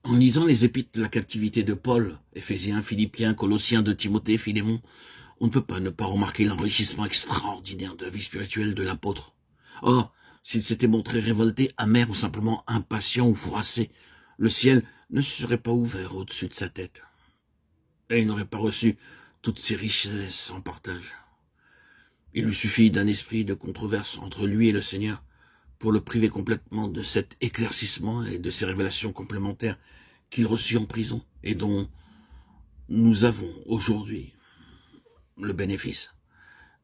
En lisant les épîtres de la captivité de Paul, Éphésiens, Philippiens, Colossiens, de Timothée, Philémon, on ne peut pas ne pas remarquer l'enrichissement extraordinaire de la vie spirituelle de l'apôtre. Or, s'il s'était montré révolté, amer ou simplement impatient ou froissé, le ciel ne se serait pas ouvert au-dessus de sa tête. Et il n'aurait pas reçu toutes ces richesses en partage. Il lui suffit d'un esprit de controverse entre lui et le Seigneur pour le priver complètement de cet éclaircissement et de ces révélations complémentaires qu'il reçut en prison et dont nous avons aujourd'hui le bénéfice.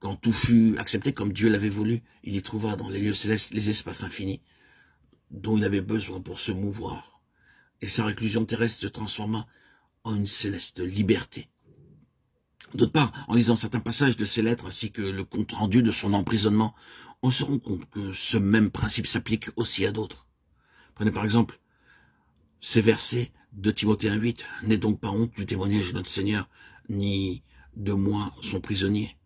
Quand tout fut accepté comme Dieu l'avait voulu, il y trouva dans les lieux célestes les espaces infinis dont il avait besoin pour se mouvoir, et sa réclusion terrestre se transforma en une céleste liberté. D'autre part, en lisant certains passages de ces lettres ainsi que le compte-rendu de son emprisonnement, on se rend compte que ce même principe s'applique aussi à d'autres. Prenez par exemple ces versets de Timothée 1,8. « N'aie donc pas honte du témoignage de notre Seigneur, ni de moi son prisonnier. »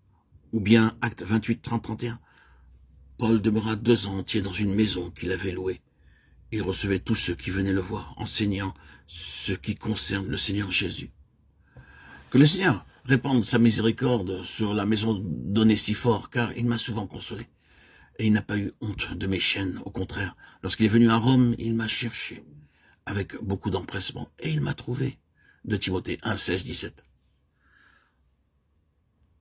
Ou bien Acte 28, 30, 31. « Paul demeura 2 ans entiers dans une maison qu'il avait louée. Il recevait tous ceux qui venaient le voir, enseignant ce qui concerne le Seigneur Jésus. » Que le Seigneur répande sa miséricorde sur la maison d'Onésiphore, car il m'a souvent consolé. Et il n'a pas eu honte de mes chaînes. Au contraire, lorsqu'il est venu à Rome, il m'a cherché avec beaucoup d'empressement, et il m'a trouvé. De Timothée 1, 16, 17.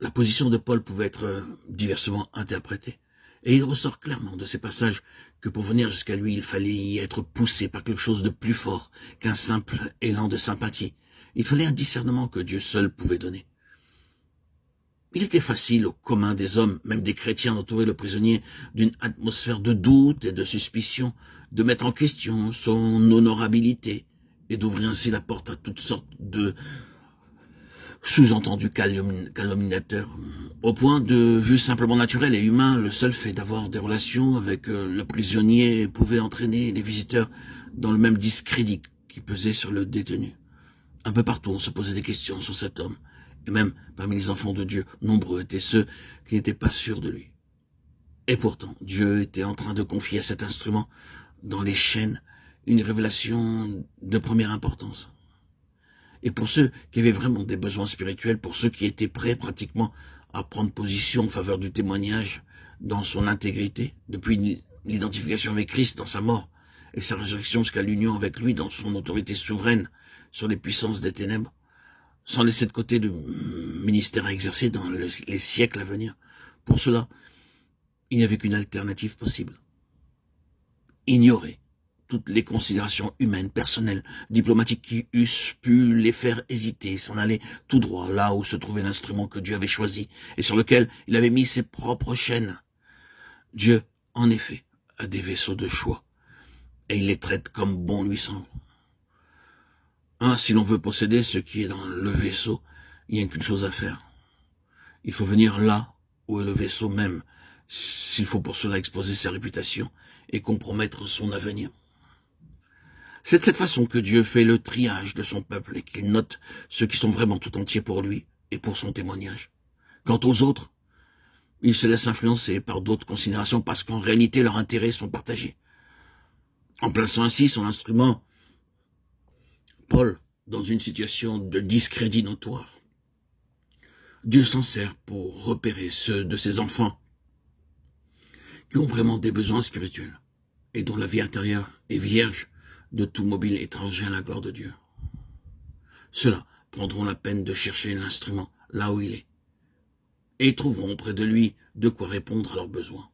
La position de Paul pouvait être diversement interprétée, et il ressort clairement de ces passages que pour venir jusqu'à lui, il fallait y être poussé par quelque chose de plus fort qu'un simple élan de sympathie. Il fallait un discernement que Dieu seul pouvait donner. Il était facile au commun des hommes, même des chrétiens, d'entourer le prisonnier d'une atmosphère de doute et de suspicion, de mettre en question son honorabilité et d'ouvrir ainsi la porte à toutes sortes de sous-entendus calomniateurs. Au point de vue simplement naturel et humain, le seul fait d'avoir des relations avec le prisonnier pouvait entraîner les visiteurs dans le même discrédit qui pesait sur le détenu. Un peu partout, on se posait des questions sur cet homme. Et même parmi les enfants de Dieu, nombreux étaient ceux qui n'étaient pas sûrs de lui. Et pourtant, Dieu était en train de confier à cet instrument, dans les chaînes, une révélation de première importance. Et pour ceux qui avaient vraiment des besoins spirituels, pour ceux qui étaient prêts pratiquement à prendre position en faveur du témoignage dans son intégrité, depuis l'identification avec Christ dans sa mort et sa résurrection jusqu'à l'union avec lui dans son autorité souveraine sur les puissances des ténèbres, sans laisser de côté le ministère à exercer dans les siècles à venir. Pour cela, il n'y avait qu'une alternative possible. Ignorer toutes les considérations humaines, personnelles, diplomatiques qui eussent pu les faire hésiter, s'en aller tout droit là où se trouvait l'instrument que Dieu avait choisi et sur lequel il avait mis ses propres chaînes. Dieu, en effet, a des vaisseaux de choix et il les traite comme bon lui semble. Si l'on veut posséder ce qui est dans le vaisseau, il n'y a qu'une chose à faire. Il faut venir là où est le vaisseau même, s'il faut pour cela exposer sa réputation et compromettre son avenir. C'est de cette façon que Dieu fait le triage de son peuple et qu'il note ceux qui sont vraiment tout entiers pour lui et pour son témoignage. Quant aux autres, ils se laissent influencer par d'autres considérations parce qu'en réalité leurs intérêts sont partagés. En plaçant ainsi son instrument, Paul, dans une situation de discrédit notoire, Dieu s'en sert pour repérer ceux de ses enfants qui ont vraiment des besoins spirituels et dont la vie intérieure est vierge de tout mobile étranger à la gloire de Dieu. Ceux-là prendront la peine de chercher l'instrument là où il est et trouveront auprès de lui de quoi répondre à leurs besoins.